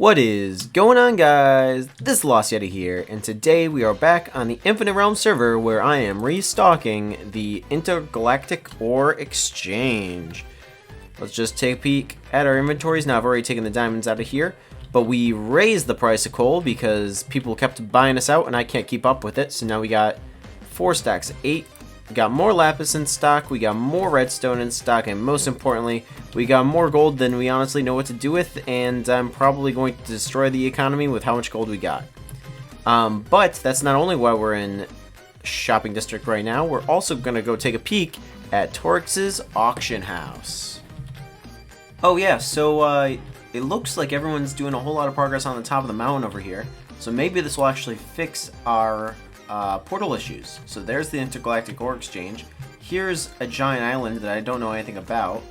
What is going on, guys? TheLostYeti here, and today we are back on the Infinite Realm server where I am restocking the Intergalactic Ore Exchange. Let's just take a peek at our inventories. Now, I've already taken the diamonds out of here, but we raised the price of coal because people kept buying us out and I can't keep up with it. So now we got 4 stacks of 8. We got more lapis in stock, we got more redstone in stock, and most importantly, we got more gold than we honestly know what to do with, and I'm probably going to destroy the economy with how much gold we got. But that's not only why we're in shopping district right now, we're also going to go take a peek at Torex's auction house. Oh yeah, so it looks like everyone's doing a whole lot of progress on the top of the mountain over here, so maybe this will actually fix our portal issues. So there's the Intergalactic Ore Exchange. Here's a giant island that I don't know anything about.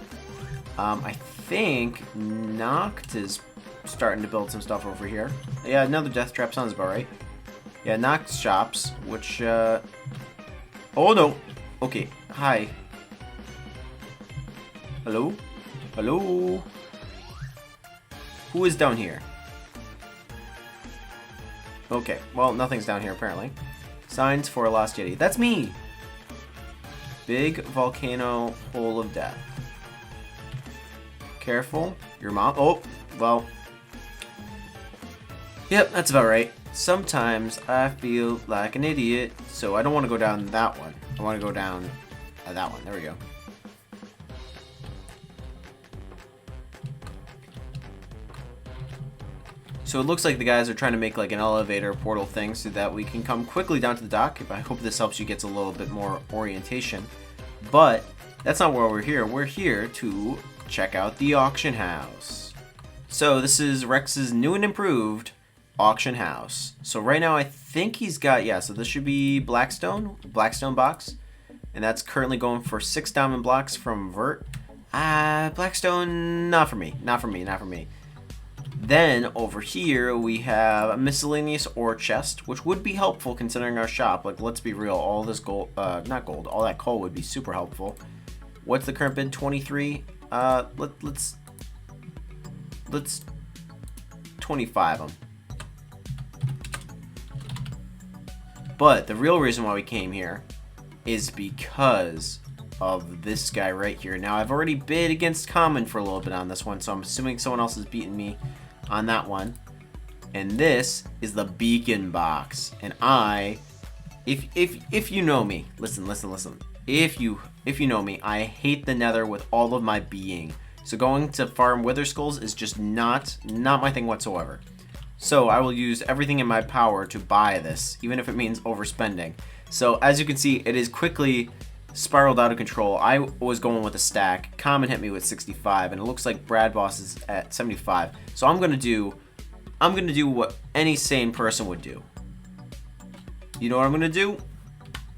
I think Noct is starting to build some stuff over here. Yeah, another death trap sounds about right. Yeah, Noct's shops, which oh no. Okay, hi. Hello? Hello? Who is down here? Okay, well, nothing's down here apparently. Signs for a lost Yeti. That's me! Big volcano hole of death. Careful. Your mom. Oh, well. Yep, that's about right. Sometimes I feel like an idiot, so I don't want to go down that one. I want to go down that one. There we go. So it looks like the guys are trying to make like an elevator portal thing so that we can come quickly down to the dock. I hope this helps you get a little bit more orientation. But that's not why we're here. We're here to check out the auction house. So this is Rex's new and improved auction house. So right now I think he's got, yeah, so this should be Blackstone box. And that's currently going for 6 diamond blocks from Vert. Blackstone, not for me. Then over here we have a miscellaneous ore chest, which would be helpful considering our shop. Like, let's be real, all this gold, not gold, all that coal would be super helpful. What's the current bid? 23. Let's 25 them. But the real reason why we came here is because of this guy right here. Now, I've already bid against Common for a little bit on this one, so I'm assuming someone else has beaten me on that one. And this is the beacon box. And if you know me, listen. If you know me, I hate the nether with all of my being. So going to farm wither skulls is just not my thing whatsoever. So I will use everything in my power to buy this, even if it means overspending. So as you can see, it is quickly spiraled out of control. I was going with a stack. Common hit me with 65, and it looks like Brad Boss is at 75. So I'm gonna do what any sane person would do. You know what I'm gonna do?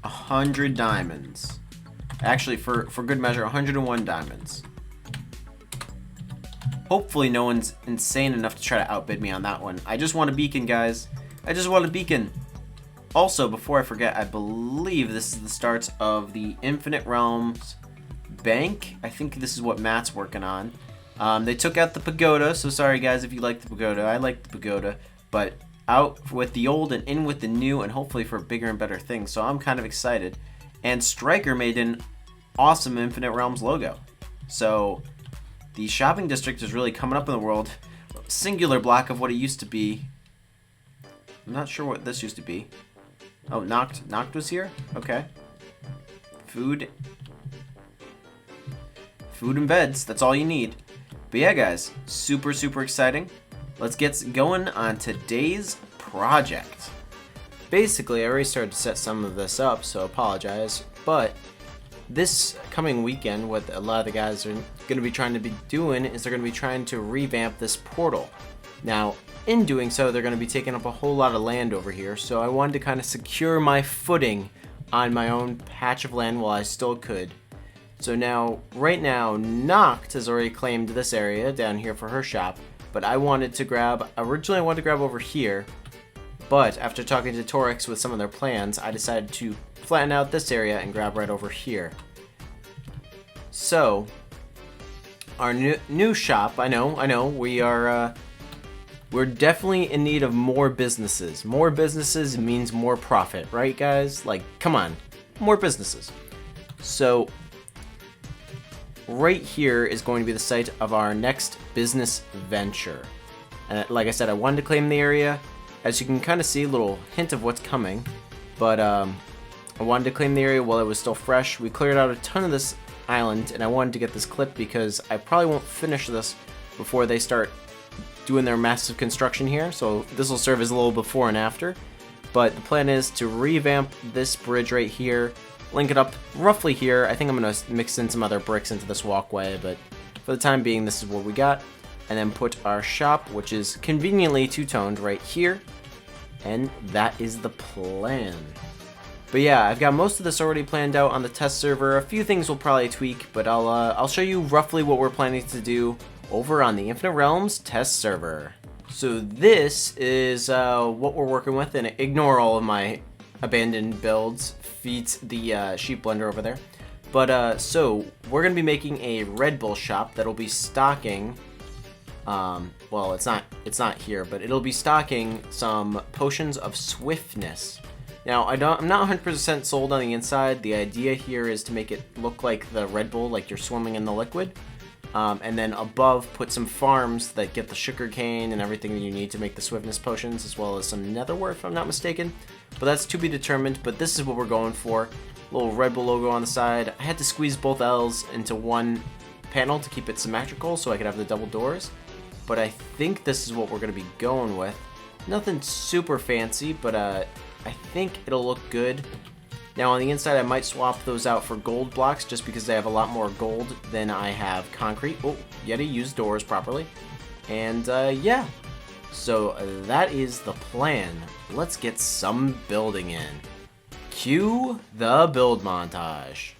100 diamonds. Actually, for good measure, 101 diamonds. Hopefully no one's insane enough to try to outbid me on that one. I just want a beacon, guys. I just want a beacon. Also, before I forget, I believe this is the start of the Infinite Realms Bank. I think this is what Matt's working on. They took out the pagoda, so sorry guys if you like the pagoda. I like the pagoda, but out with the old and in with the new, and hopefully for bigger and better things, so I'm kind of excited. And Striker made an awesome Infinite Realms logo. So the shopping district is really coming up in the world. Singular block of what it used to be. I'm not sure what this used to be. Oh, Noct was here? Okay. Food and beds, that's all you need. But yeah, guys, super exciting. Let's get going on today's project. Basically, I already started to set some of this up, so apologize. But this coming weekend, what a lot of the guys are going to be trying to be doing is they're going to be trying to revamp this portal. Now, in doing so, they're going to be taking up a whole lot of land over here, so I wanted to kind of secure my footing on my own patch of land while I still could. So now, right now, Noct has already claimed this area down here for her shop, but originally I wanted to grab over here, but after talking to Torex with some of their plans, I decided to flatten out this area and grab right over here. So, our new shop, I know, we are we're definitely in need of more businesses. More businesses means more profit, right guys? Like, come on, more businesses. So right here is going to be the site of our next business venture. And like I said, I wanted to claim the area. As you can kind of see, a little hint of what's coming. But I wanted to claim the area while it was still fresh. We cleared out a ton of this island, and I wanted to get this clip because I probably won't finish this before they start doing their massive construction here. So this will serve as a little before and after. But the plan is to revamp this bridge right here, link it up roughly here. I think I'm going to mix in some other bricks into this walkway, but for the time being, this is what we got. And then put our shop, which is conveniently two-toned, right here. And that is the plan. But yeah, I've got most of this already planned out on the test server. A few things will probably tweak, but I'll show you roughly what we're planning to do over on the Infinite Realms test server. So this is what we're working with, and ignore all of my abandoned builds. Feeds the sheep blender over there. But so we're gonna be making a Redbull shop that'll be stocking. Well, it's not here, but it'll be stocking some potions of swiftness. Now, I'm not 100% sold on the inside. The idea here is to make it look like the Red Bull, like you're swimming in the liquid. And then above, put some farms that get the sugar cane and everything that you need to make the swiftness potions, as well as some netherware, if I'm not mistaken. But that's to be determined, but this is what we're going for. Little Red Bull logo on the side. I had to squeeze both L's into one panel to keep it symmetrical so I could have the double doors. But I think this is what we're going to be going with. Nothing super fancy, but I think it'll look good. Now on the inside I might swap those out for gold blocks just because they have a lot more gold than I have concrete. Oh, Yeti, use doors properly. And yeah, so that is the plan. Let's get some building in. Cue the build montage.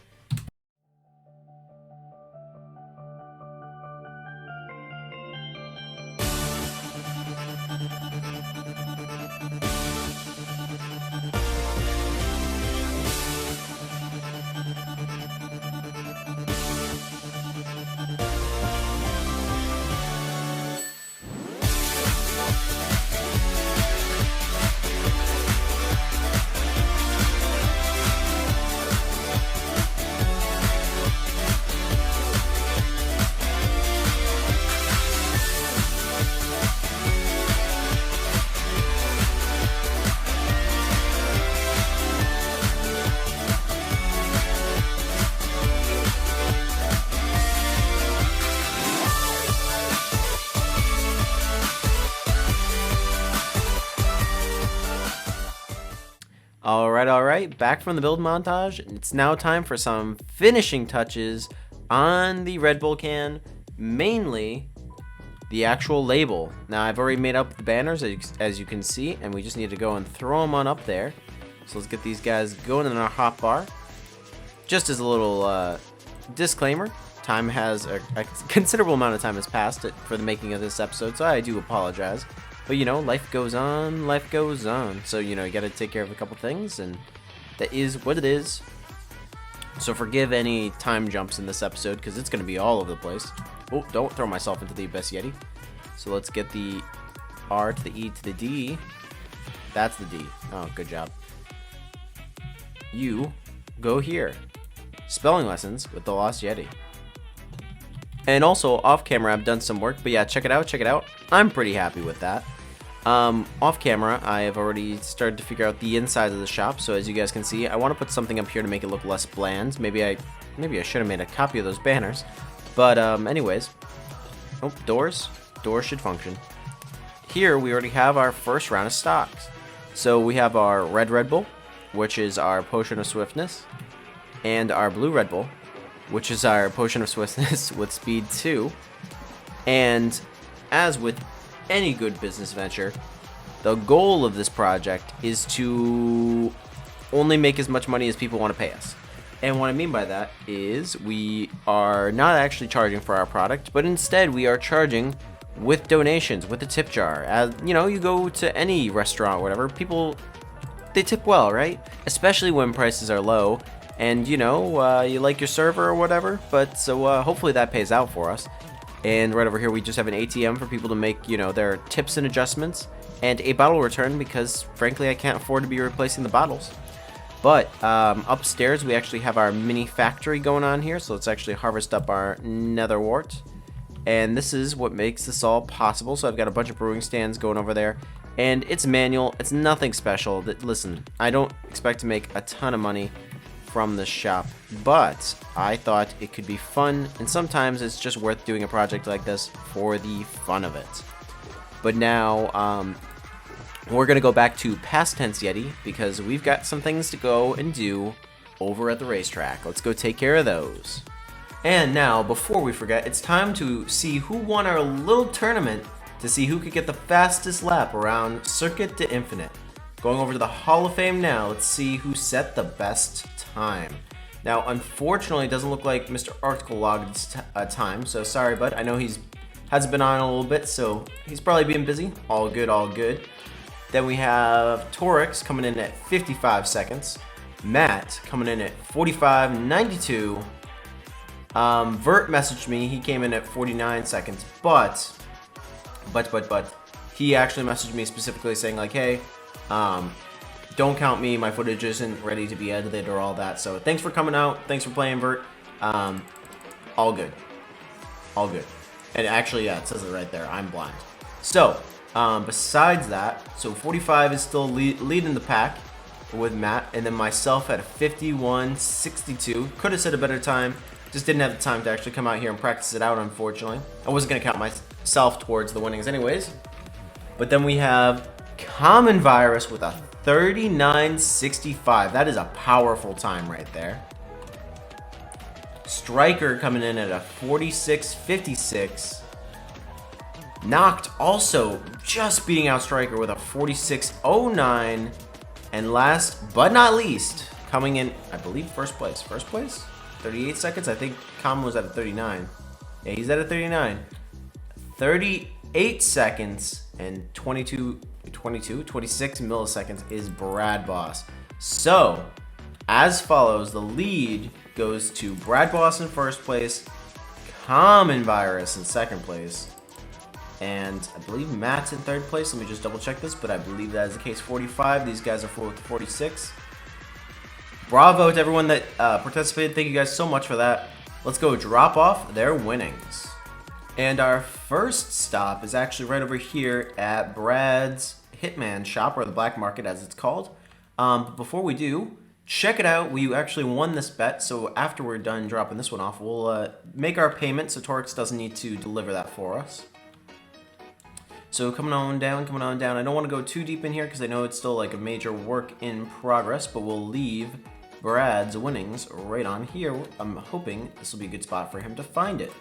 Alright, back from the build montage. It's now time for some finishing touches on the Red Bull can, mainly the actual label. Now I've already made up the banners as you can see, and we just need to go and throw them on up there. So let's get these guys going in our hotbar. Just as a little disclaimer, time has a considerable amount of time has passed for the making of this episode, so I do apologize. But, you know, life goes on, life goes on. So, you know, you gotta take care of a couple things, and that is what it is. So forgive any time jumps in this episode, because it's gonna be all over the place. Oh, don't throw myself into the abyss, Yeti. So let's get the R to the E to the D. That's the D. Oh, good job. You go here. Spelling lessons with TheLostYeti. And also, off camera, I've done some work, but yeah, check it out, check it out. I'm pretty happy with that. Off camera, I have already started to figure out the inside of the shop, so as you guys can see, I want to put something up here to make it look less bland. Maybe I should have made a copy of those banners. But, anyways. Oh, doors. Doors should function. Here, we already have our first round of stocks. So, we have our Red Bull, which is our Potion of Swiftness, and our blue Red Bull, which is our Potion of Swiftness with Speed 2. And as with any good business venture, the goal of this project is to only make as much money as people want to pay us. And what I mean by that is we are not actually charging for our product, but instead we are charging with donations, with a tip jar. As you know, you go to any restaurant or whatever, people, they tip well, right? Especially when prices are low. And, you know, you like your server or whatever, but so hopefully that pays out for us. And right over here, we just have an ATM for people to make, you know, their tips and adjustments, and a bottle return because, frankly, I can't afford to be replacing the bottles. But upstairs, we actually have our mini factory going on here, so let's actually harvest up our nether wart. And this is what makes this all possible. So I've got a bunch of brewing stands going over there, and it's manual. It's nothing special. Listen, I don't expect to make a ton of money from this shop, but I thought it could be fun, and sometimes it's just worth doing a project like this for the fun of it. But now we're gonna go back to past tense Yeti because we've got some things to go and do over at the racetrack. Let's go take care of those. And now, before we forget, it's time to see who won our little tournament to see who could get the fastest lap around Circuit to Infinite. Going over to the Hall of Fame now, let's see who set the best time. Now, unfortunately, it doesn't look like Mr. Article logged his time, so sorry, bud. I know he's hasn't been on a little bit, so he's probably being busy. All good, all good. Then we have Torex coming in at 55 seconds. Matt coming in at 45.92. Vert messaged me. He came in at 49 seconds, but he actually messaged me specifically saying like, hey, don't count me. My footage isn't ready to be edited or all that. So thanks for coming out. Thanks for playing, Vert. All good. All good. And actually, yeah, it says it right there. I'm blind. So, besides that, so 45 is still leading the pack with Matt, and then myself at a 51.62. Could have set a better time. Just didn't have the time to actually come out here and practice it out, unfortunately. I wasn't going to count myself towards the winnings anyways. But then we have Common Virus with a 39.65. That is a powerful time right there. Striker coming in at a 46.56. Knocked also just beating out Striker with a 46.09. And last but not least, coming in, I believe, first place. First place? 38 seconds? I think Common was at a 39. Yeah, he's at a 39. 38 seconds and 26 milliseconds is Brad Boss. So, as follows, the lead goes to Brad Boss in first place, Common Virus in second place, and I believe Matt's in third place. Let me just double check this, but I believe that is the case. 45. These guys are 46. Bravo to everyone that participated. Thank you guys so much for that. Let's go drop off their winnings. And our first stop is actually right over here at Brad's Hitman shop, or the black market as it's called. But before we do, check it out. We actually won this bet, so after we're done dropping this one off, we'll make our payment so Torex doesn't need to deliver that for us. So coming on down. I don't want to go too deep in here because I know it's still like a major work in progress, but we'll leave Brad's winnings right on here. I'm hoping this will be a good spot for him to find it.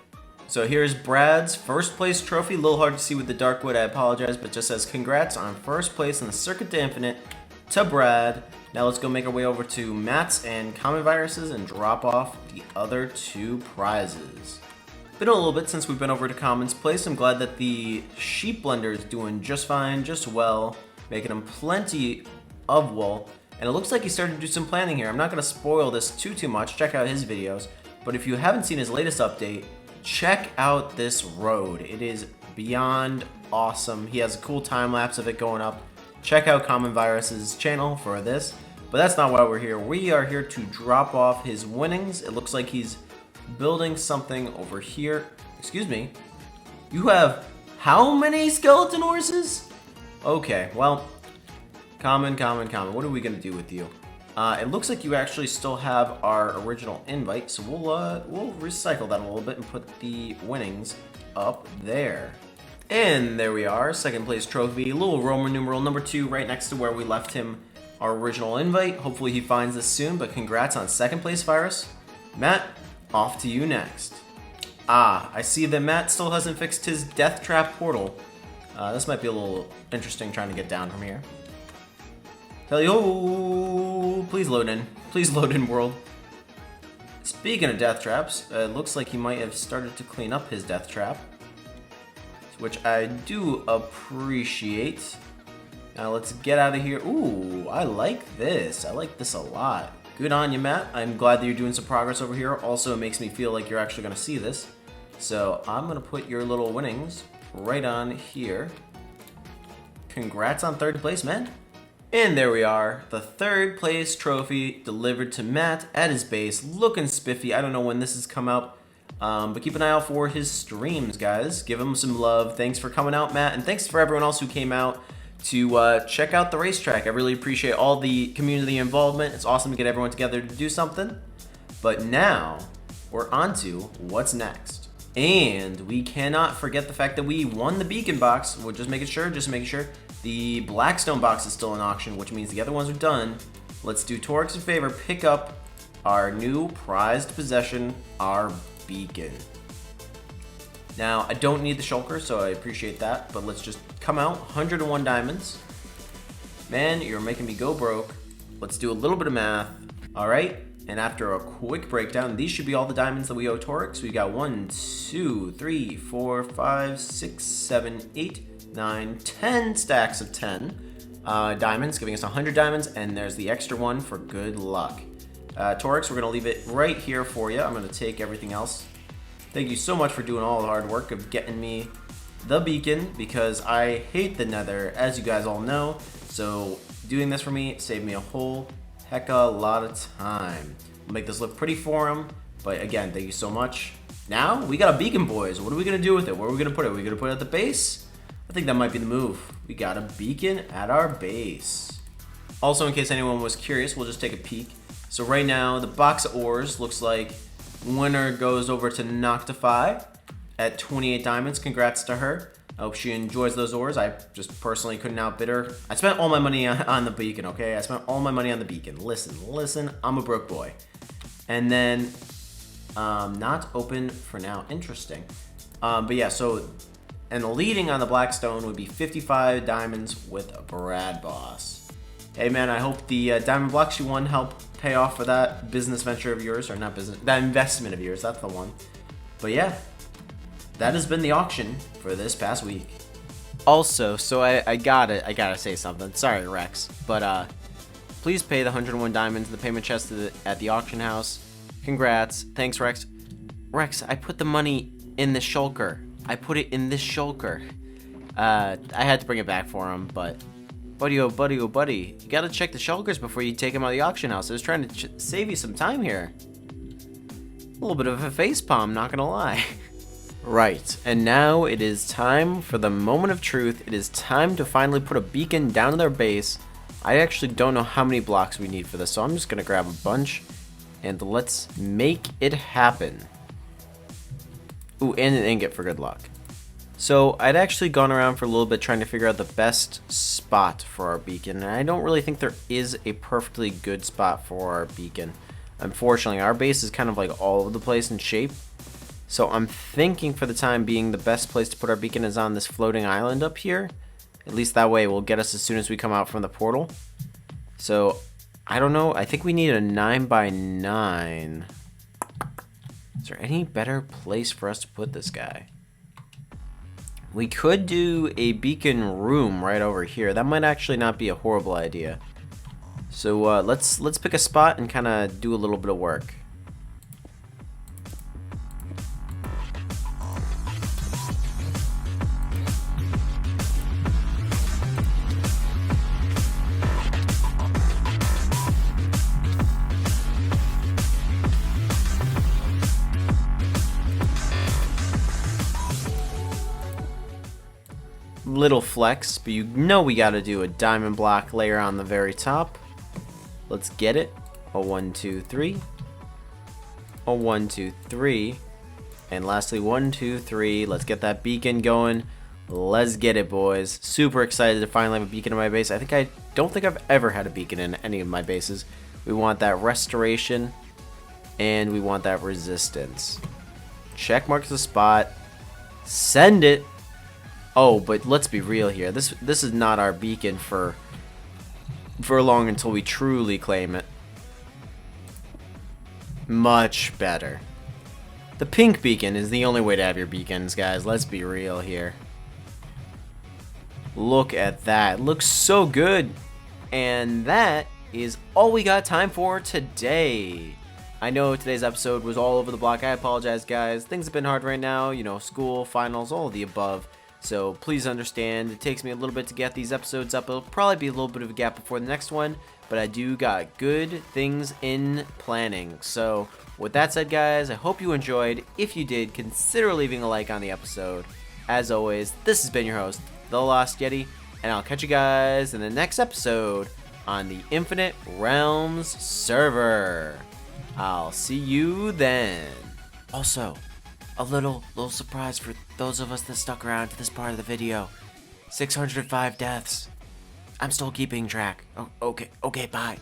So here's Brad's first place trophy. A little hard to see with the dark wood, I apologize, but just says congrats on first place in the Circuit to Infinite to Brad. Now let's go make our way over to Matt's and Common Viruses and drop off the other two prizes. Been a little bit since we've been over to Common's place. I'm glad that the sheep blender is doing just fine, just well, making him plenty of wool. And it looks like he started to do some planning here. I'm not going to spoil this too much. Check out his videos. But if you haven't seen his latest update, check out this road. It is beyond awesome. He has a cool time lapse of it going up. Check out Common Virus's channel for this. But that's not why we're here. We are here to drop off his winnings. It looks like he's building something over here. Excuse me. You have how many skeleton horses? Okay, well, Common. What are we gonna do with you? It looks like you actually still have our original invite, so we'll recycle that a little bit and put the winnings up there. And there we are, second place trophy, little Roman numeral number 2 right next to where we left him our original invite. Hopefully he finds this soon, but congrats on second place, Virus. Matt, off to you next. I see that Matt still hasn't fixed his death trap portal. This might be a little interesting trying to get down from here. Tell you, oh, please load in. Please load in, world. Speaking of death traps, it looks like he might have started to clean up his death trap, which I do appreciate. Now let's get out of here. Ooh, I like this. I like this a lot. Good on you, Matt. I'm glad that you're doing some progress over here. Also, it makes me feel like you're actually going to see this. So I'm gonna put your little winnings right on here. Congrats on 3rd place, man. And there we are, the 3rd place trophy delivered to Matt at his base, looking spiffy. I don't know when this has come out, but keep an eye out for his streams, guys. Give him some love. Thanks for coming out, Matt, and thanks for everyone else who came out to check out the racetrack. I really appreciate all the community involvement. It's awesome to get everyone together to do something. But now, we're on to what's next. And we cannot forget the fact that we won the beacon box. We're just making sure. The Blackstone box is still in auction, which means the other ones are done. Let's do Torex a favor, pick up our new prized possession, our beacon. Now, I don't need the shulker, so I appreciate that, but let's just come out, 101 diamonds. Man, you're making me go broke. Let's do a little bit of math. All right, and after a quick breakdown, these should be all the diamonds that we owe Torex. We got 1, 2, 3, 4, 5, 6, 7, 8, 9, 10 stacks of 10 diamonds, giving us 100 diamonds, and there's the extra one for good luck. Torex, we're gonna leave it right here for you. I'm gonna take everything else. Thank you so much for doing all the hard work of getting me the beacon, because I hate the nether, as you guys all know. So doing this for me saved me a whole heck of a lot of time. I'll make this look pretty for him, but again, thank you so much. Now, we got a beacon, boys. What are we gonna do with it? Where are we gonna put it? Are we gonna put it at the base? I think that might be the move. We got a beacon at our base. Also, in case anyone was curious, we'll just take a peek. So right now, the box of ores looks like winner goes over to Noctify at 28 diamonds. Congrats to her. I hope she enjoys those ores. I just personally couldn't outbid her. I spent all my money on the beacon, okay? I spent all my money on the beacon. Listen, I'm a broke boy. And then, not open for now. Interesting. But yeah, so... And the leading on the Blackstone would be 55 diamonds with Brad Boss. Hey man, I hope the diamond blocks you won help pay off for that business venture of yours, or not business, that investment of yours, that's the one. But yeah, that has been the auction for this past week. Also, so I gotta say something. Sorry, Rex, but please pay the 101 diamonds in the payment chest at the auction house. Congrats. Thanks, Rex. Rex, I put the money in the shulker. I put it in this shulker. I had to bring it back for him, but buddy, oh buddy, you gotta check the shulkers before you take them out of the auction house. I was trying to save you some time here. A little bit of a facepalm, not gonna lie. Right, and now it is time for the moment of truth. It is time to finally put a beacon down in their base. I actually don't know how many blocks we need for this, so I'm just gonna grab a bunch and let's make it happen. Ooh, and an ingot for good luck. So I'd actually gone around for a little bit trying to figure out the best spot for our beacon, and I don't really think there is a perfectly good spot for our beacon. Unfortunately, our base is kind of like all over the place in shape. So I'm thinking for the time being the best place to put our beacon is on this floating island up here. At least that way it will get us as soon as we come out from the portal. So I don't know, I think we need a 9x9. Is there any better place for us to put this guy? We could do a beacon room right over here. That might actually not be a horrible idea. So let's pick a spot and kind of do a little bit of work. Little flex, but you know we got to do a diamond block layer on the very top. Let's get it. A 1, 2, 3. A 1, 2, 3. And lastly, 1, 2, 3. Let's get that beacon going. Let's get it, boys. Super excited to finally have a beacon in my base. I don't think I've ever had a beacon in any of my bases. We want that restoration and we want that resistance. Check mark the spot. Send it. Oh, but let's be real here. This is not our beacon for long until we truly claim it. Much better. The pink beacon is the only way to have your beacons, guys. Let's be real here. Look at that. It looks so good. And that is all we got time for today. I know today's episode was all over the block. I apologize, guys. Things have been hard right now, you know, school, finals, all of the above. So please understand, it takes me a little bit to get these episodes up. It'll probably be a little bit of a gap before the next one, but I do got good things in planning. So with that said, guys, I hope you enjoyed. If you did, consider leaving a like on the episode. As always, this has been your host, TheLostYeti, and I'll catch you guys in the next episode on the Infinite Realms server. I'll see you then. Also, a little surprise for those of us that stuck around to this part of the video. 605 deaths. I'm still keeping track. Oh, okay, bye.